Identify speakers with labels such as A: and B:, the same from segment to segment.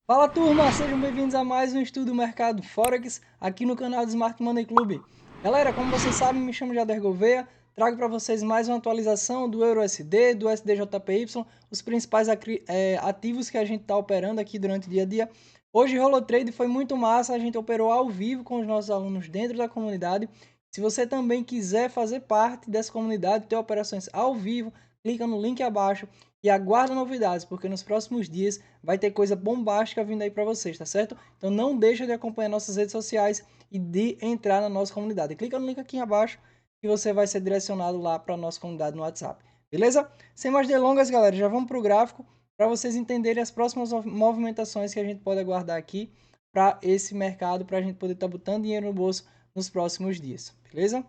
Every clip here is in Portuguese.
A: Fala turma, sejam bem-vindos a mais um estudo do mercado Forex aqui no canal do Smart Money Club. Galera, como vocês sabem, me chamo Jader Gouveia, trago para vocês mais uma atualização do EURUSD, do SDJPY, os principais ativos que a gente está operando aqui durante o dia a dia. Hoje rolou trade, foi muito massa, a gente operou ao vivo com os nossos alunos dentro da comunidade. Se você também quiser fazer parte dessa comunidade, ter operações ao vivo, clica no link abaixo e aguarda novidades, porque nos próximos dias vai ter coisa bombástica vindo aí para vocês, tá certo? Então não deixa de acompanhar nossas redes sociais e de entrar na nossa comunidade. Clica no link aqui abaixo que você vai ser direcionado lá para a nossa comunidade no WhatsApp. Beleza? Sem mais delongas, galera, já vamos para o gráfico para vocês entenderem as próximas movimentações que a gente pode aguardar aqui para esse mercado, para a gente poder estar botando dinheiro no bolso nos próximos dias. Beleza?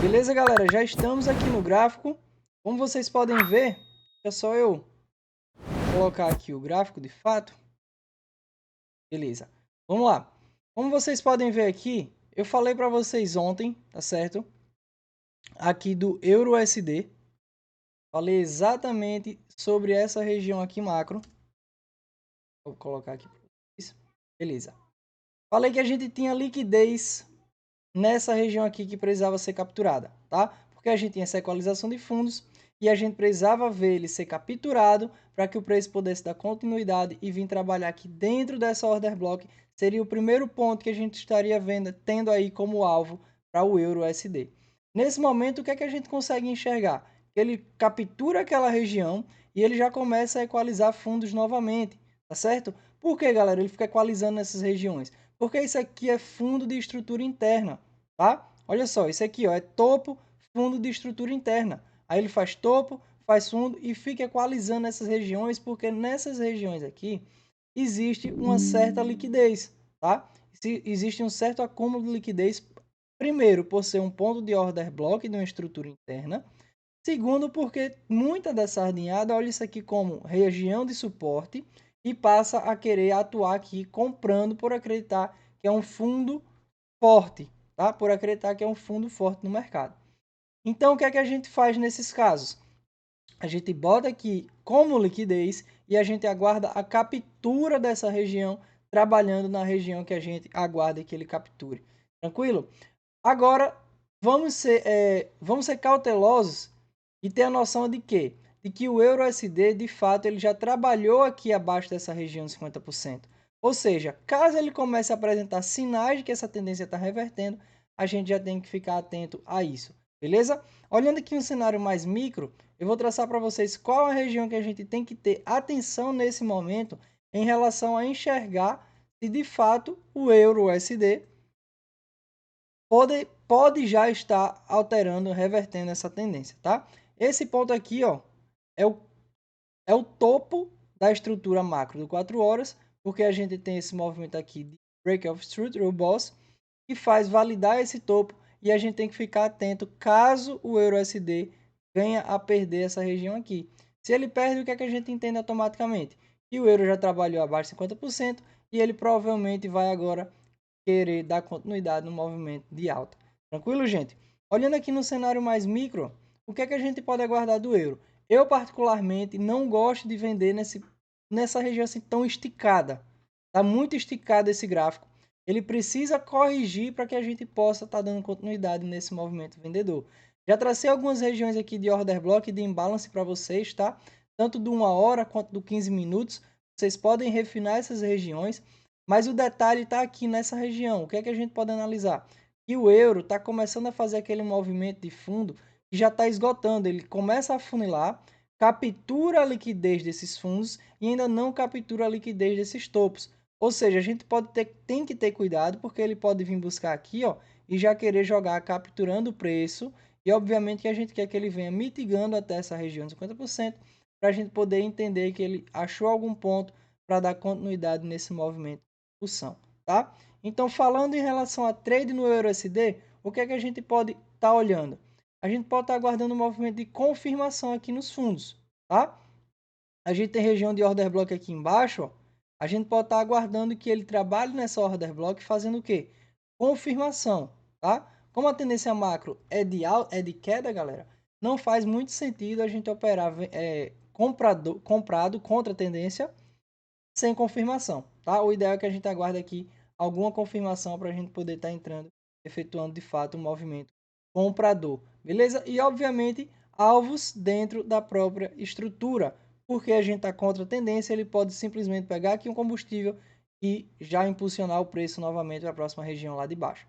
A: Beleza, galera? Já estamos aqui no gráfico. Como vocês podem ver, é só eu colocar aqui o gráfico de fato. Beleza. Vamos lá. Como vocês podem ver aqui, eu falei para vocês ontem, tá certo? Aqui do EURUSD. Falei exatamente sobre essa região aqui macro. Vou colocar aqui para vocês. Beleza. Falei que a gente tinha liquidez nessa região aqui que precisava ser capturada, tá? Porque a gente tinha essa equalização de fundos e a gente precisava ver ele ser capturado para que o preço pudesse dar continuidade e vir trabalhar aqui dentro dessa order block. Seria o primeiro ponto que a gente estaria vendo, tendo aí como alvo para o EURUSD. Nesse momento, o que é que a gente consegue enxergar? Ele captura aquela região e ele já começa a equalizar fundos novamente, tá certo? Por que, galera? Ele fica equalizando nessas regiões? Porque isso aqui é fundo de estrutura interna, tá? Olha só, isso aqui ó, é topo, fundo de estrutura interna. Aí ele faz topo, faz fundo e fica equalizando essas regiões, porque nessas regiões aqui existe uma certa liquidez, tá? Existe um certo acúmulo de liquidez, primeiro, por ser um ponto de order block de uma estrutura interna, segundo, porque muita dessa sardinhada olha isso aqui como região de suporte e passa a querer atuar aqui comprando por acreditar que é um fundo forte, tá? Por acreditar que é um fundo forte no mercado. Então, o que é que a gente faz nesses casos? A gente bota aqui como liquidez e a gente aguarda a captura dessa região, trabalhando na região que a gente aguarda que ele capture. Tranquilo? Agora, vamos ser cautelosos e ter a noção de quê? De que o EURUSD, de fato, ele já trabalhou aqui abaixo dessa região de 50%. Ou seja, caso ele comece a apresentar sinais de que essa tendência está revertendo, a gente já tem que ficar atento a isso, beleza? Olhando aqui um cenário mais micro, eu vou traçar para vocês qual a região que a gente tem que ter atenção nesse momento em relação a enxergar se de fato o EURUSD pode já estar alterando, revertendo essa tendência, tá? Esse ponto aqui, ó, é o, é o topo da estrutura macro do 4 horas, porque a gente tem esse movimento aqui de Break of Structure, o BOSS, que faz validar esse topo e a gente tem que ficar atento caso o EURUSD venha a perder essa região aqui. Se ele perde, o que é que a gente entende automaticamente? Que o euro já trabalhou abaixo de 50% e ele provavelmente vai agora querer dar continuidade no movimento de alta. Tranquilo, gente? Olhando aqui no cenário mais micro, o que é que a gente pode aguardar do euro? Eu, particularmente, não gosto de vender nessa região assim tão esticada. Está muito esticado esse gráfico. Ele precisa corrigir para que a gente possa estar dando continuidade nesse movimento vendedor. Já tracei algumas regiões aqui de order block e de imbalance para vocês, tá? Tanto do 1 hora quanto do 15 minutos. Vocês podem refinar essas regiões. Mas o detalhe está aqui nessa região. O que é que a gente pode analisar? Que o euro está começando a fazer aquele movimento de fundo que já está esgotando. Ele começa a funilar, captura a liquidez desses fundos e ainda não captura a liquidez desses topos. Ou seja, a gente tem que ter cuidado porque ele pode vir buscar aqui, ó, e já querer jogar capturando o preço. E obviamente que a gente quer que ele venha mitigando até essa região de 50% para a gente poder entender que ele achou algum ponto para dar continuidade nesse movimento discussão, tá? Então, falando em relação a trade no EURUSD, o que é que a gente pode estar olhando? A gente pode estar aguardando um movimento de confirmação aqui nos fundos, tá? A gente tem região de order block aqui embaixo, ó. A gente pode estar aguardando que ele trabalhe nessa order block fazendo o quê? Confirmação, tá? Como a tendência macro é de queda, galera, não faz muito sentido a gente operar comprado contra a tendência sem confirmação, tá? O ideal é que a gente aguarde aqui alguma confirmação para a gente poder estar entrando, efetuando de fato um movimento comprador, beleza? E obviamente alvos dentro da própria estrutura, porque a gente está contra a tendência, ele pode simplesmente pegar aqui um combustível e já impulsionar o preço novamente para a próxima região lá de baixo.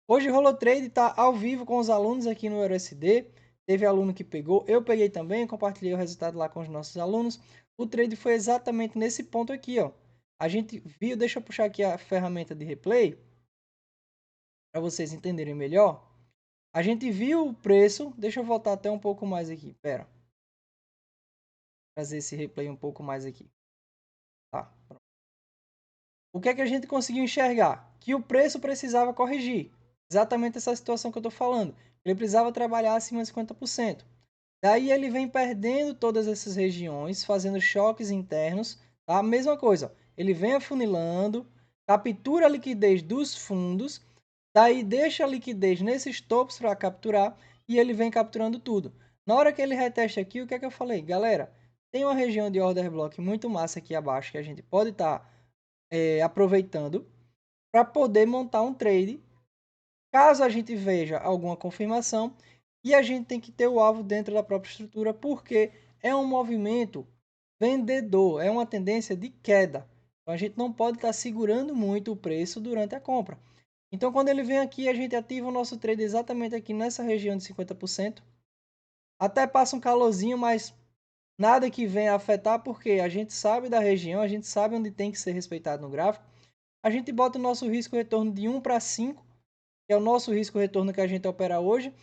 A: Hoje rolou trade, tá ao vivo com os alunos aqui no EuroSD. Teve aluno que pegou, eu peguei também, compartilhei o resultado lá com os nossos alunos. O trade foi exatamente nesse ponto aqui, ó. A gente viu, deixa eu puxar aqui a ferramenta de replay para vocês entenderem melhor. A gente viu o preço, deixa eu voltar até um pouco mais aqui, pera. Fazer esse replay um pouco mais aqui. Tá, pronto. O que é que a gente conseguiu enxergar? Que o preço precisava corrigir. Exatamente essa situação que eu estou falando. Ele precisava trabalhar acima de 50%. Daí ele vem perdendo todas essas regiões, fazendo choques internos. Tá? A mesma coisa, ele vem afunilando, captura a liquidez dos fundos, daí deixa a liquidez nesses topos para capturar e ele vem capturando tudo. Na hora que ele retesta aqui, o que é que eu falei? Galera, tem uma região de order block muito massa aqui abaixo que a gente pode estar aproveitando para poder montar um trade. Caso a gente veja alguma confirmação, e a gente tem que ter o alvo dentro da própria estrutura, porque é um movimento vendedor, é uma tendência de queda. Então a gente não pode estar segurando muito o preço durante a compra. Então quando ele vem aqui, a gente ativa o nosso trade exatamente aqui nessa região de 50%. Até passa um calorzinho, mas nada que venha afetar, porque a gente sabe da região, a gente sabe onde tem que ser respeitado no gráfico. A gente bota o nosso risco retorno de 1 para 5, que é o nosso risco retorno que a gente opera hoje,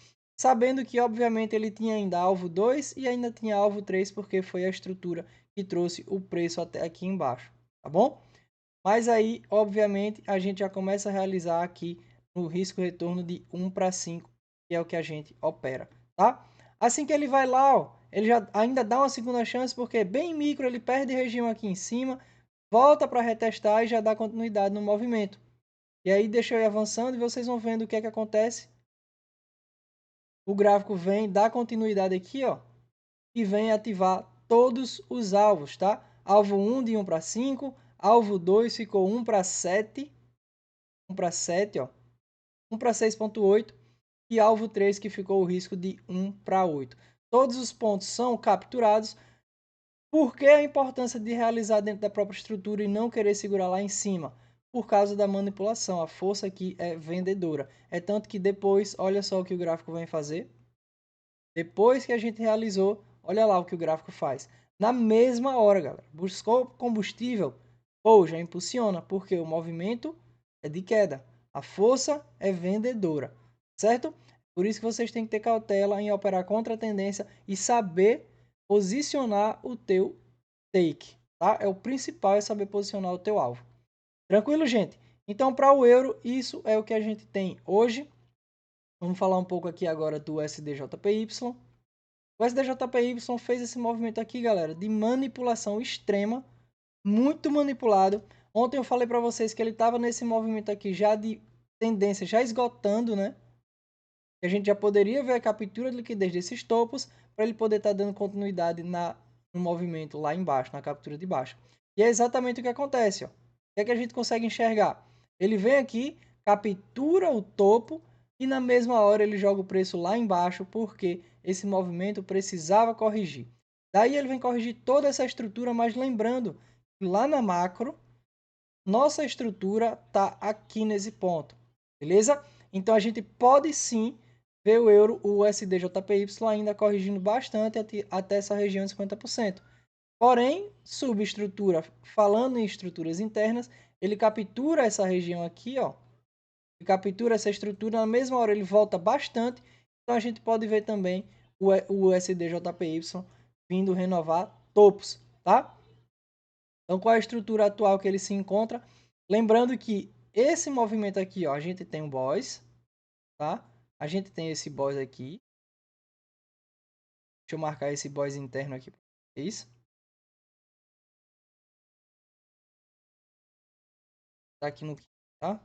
A: sabendo que obviamente ele tinha ainda alvo 2 e ainda tinha alvo 3, porque foi a estrutura que trouxe o preço até aqui embaixo, tá bom? Mas aí, obviamente, a gente já começa a realizar aqui no risco retorno de 1 para 5, que é o que a gente opera, tá? Assim que ele vai lá, ó, ele já ainda dá uma segunda chance, porque bem micro ele perde região aqui em cima, volta para retestar e já dá continuidade no movimento. E aí deixa eu ir avançando e vocês vão vendo o que é que acontece. O gráfico vem dar continuidade aqui, ó, e vem ativar todos os alvos, tá? Alvo 1 de 1 para 5, alvo 2 ficou 1 para 7, 1 para 7, ó, 1 para 6.8 e alvo 3 que ficou o risco de 1 para 8. Todos os pontos são capturados. Por que a importância de realizar dentro da própria estrutura e não querer segurar lá em cima? Por causa da manipulação, a força aqui é vendedora. É tanto que depois, olha só o que o gráfico vem fazer. Depois que a gente realizou, olha lá o que o gráfico faz. Na mesma hora, galera, buscou combustível, pô, já impulsiona, porque o movimento é de queda. A força é vendedora, certo? Por isso que vocês têm que ter cautela em operar contra a tendência e saber posicionar o teu take, tá? É o principal, é saber posicionar o teu alvo. Tranquilo, gente? Então, para o euro, isso é o que a gente tem hoje. Vamos falar um pouco aqui agora do SDJPY. O SDJPY fez esse movimento aqui, galera, de manipulação extrema, muito manipulado. Ontem eu falei para vocês que ele estava nesse movimento aqui já de tendência, já esgotando, né? Que a gente já poderia ver a captura de liquidez desses topos para ele poder estar dando continuidade no movimento lá embaixo, na captura de baixo. E é exatamente o que acontece, ó. O que é que a gente consegue enxergar? Ele vem aqui, captura o topo e na mesma hora ele joga o preço lá embaixo porque esse movimento precisava corrigir. Daí ele vem corrigir toda essa estrutura, mas lembrando que lá na macro, nossa estrutura está aqui nesse ponto, beleza? Então a gente pode sim ver o euro, o SDJPY ainda corrigindo bastante até essa região de 50%. Porém, subestrutura, falando em estruturas internas, ele captura essa região aqui, ó, e captura essa estrutura, na mesma hora ele volta bastante, então a gente pode ver também o SDJPY vindo renovar topos, tá? Então, qual é a estrutura atual que ele se encontra? Lembrando que esse movimento aqui, ó, a gente tem um boss, tá? A gente tem esse boss aqui. Deixa eu marcar esse boss interno aqui para vocês. Tá aqui no, tá?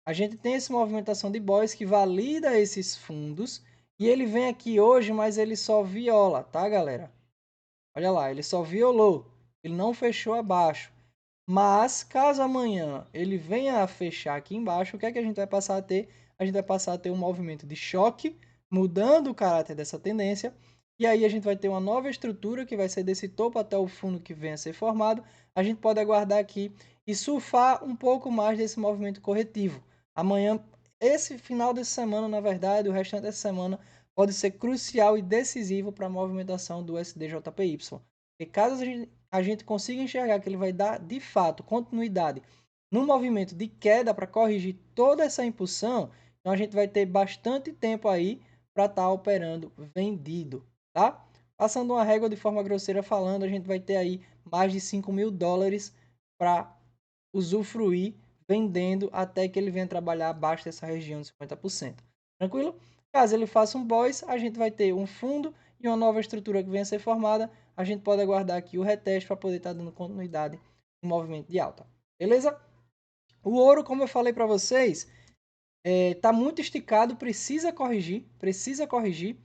A: A gente tem essa movimentação de boys que valida esses fundos E ele vem aqui hoje, mas ele só viola, tá, galera? Olha lá, ele só violou. Ele não fechou abaixo. Mas, caso amanhã ele venha a fechar aqui embaixo, o que é que a gente vai passar a ter? A gente vai passar a ter um movimento de choque, mudando o caráter dessa tendência. E aí a gente vai ter uma nova estrutura que vai ser desse topo até o fundo que venha a ser formado. A gente pode aguardar aqui e surfar um pouco mais desse movimento corretivo. Amanhã, esse final dessa semana, na verdade, o restante dessa semana, pode ser crucial e decisivo para a movimentação do SDJPY. Porque caso a gente consiga enxergar que ele vai dar, de fato, continuidade no movimento de queda para corrigir toda essa impulsão, então a gente vai ter bastante tempo aí para estar operando vendido, tá? Passando uma régua de forma grosseira falando, a gente vai ter aí mais de $5.000 para usufruir vendendo até que ele venha trabalhar abaixo dessa região de 50%. Tranquilo? Caso ele faça um boys, a gente vai ter um fundo e uma nova estrutura que venha a ser formada. A gente pode aguardar aqui o reteste para poder estar dando continuidade no movimento de alta. Beleza? O ouro, como eu falei para vocês, está muito esticado, precisa corrigir, precisa corrigir.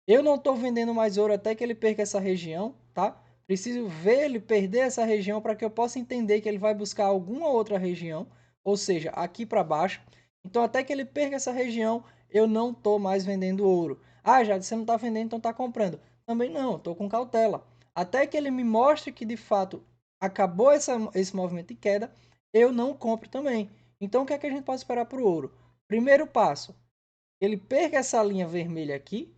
A: Eu não estou vendendo mais ouro até que ele perca essa região, tá? Preciso ver ele perder essa região para que eu possa entender que ele vai buscar alguma outra região, ou seja, aqui para baixo. Então, até que ele perca essa região, eu não estou mais vendendo ouro. Ah, já você não está vendendo, então está comprando. Também não, estou com cautela. Até que ele me mostre que de fato acabou esse movimento de queda, eu não compro também. Então, o que é que a gente pode esperar para o ouro? Primeiro passo, ele perca essa linha vermelha aqui,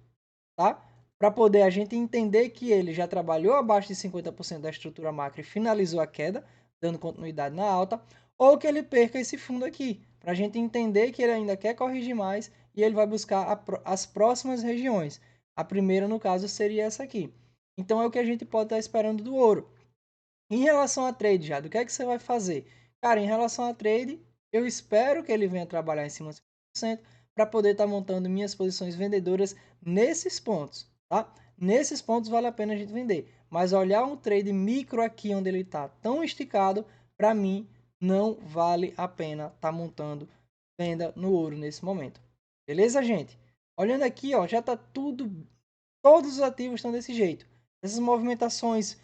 A: tá? Para poder a gente entender que ele já trabalhou abaixo de 50% da estrutura macro e finalizou a queda, dando continuidade na alta, ou que ele perca esse fundo aqui, para a gente entender que ele ainda quer corrigir mais e ele vai buscar as próximas regiões. A primeira, no caso, seria essa aqui. Então é o que a gente pode estar esperando do ouro. Em relação a trade, já, do que é que você vai fazer? Cara, em relação a trade, eu espero que ele venha trabalhar em cima de 50% para poder estar montando minhas posições vendedoras nesses pontos, tá? Nesses pontos vale a pena a gente vender. Mas olhar um trade micro aqui onde ele está tão esticado, para mim não vale a pena estar montando venda no ouro nesse momento. Beleza, gente? Olhando aqui, ó, já está tudo, todos os ativos estão desse jeito. Essas movimentações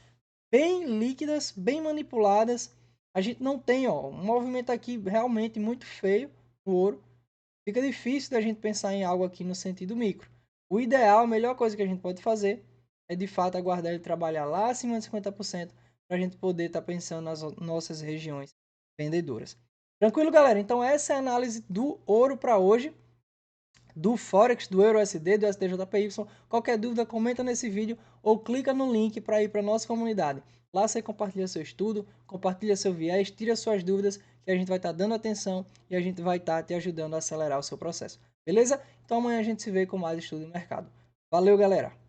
A: bem líquidas, bem manipuladas. A gente não tem, ó, um movimento aqui realmente muito feio no ouro. Fica difícil da gente pensar em algo aqui no sentido micro. O ideal, a melhor coisa que a gente pode fazer é de fato aguardar ele trabalhar lá acima de 50% para a gente poder estar pensando nas nossas regiões vendedoras. Tranquilo, galera? Então essa é a análise do ouro para hoje, do Forex, do EURUSD, do SDJPY. Qualquer dúvida, comenta nesse vídeo ou clica no link para ir para a nossa comunidade. Lá você compartilha seu estudo, compartilha seu viés, tira suas dúvidas, que a gente vai estar dando atenção e a gente vai estar te ajudando a acelerar o seu processo. Beleza? Então amanhã a gente se vê com mais estudo de mercado. Valeu, galera!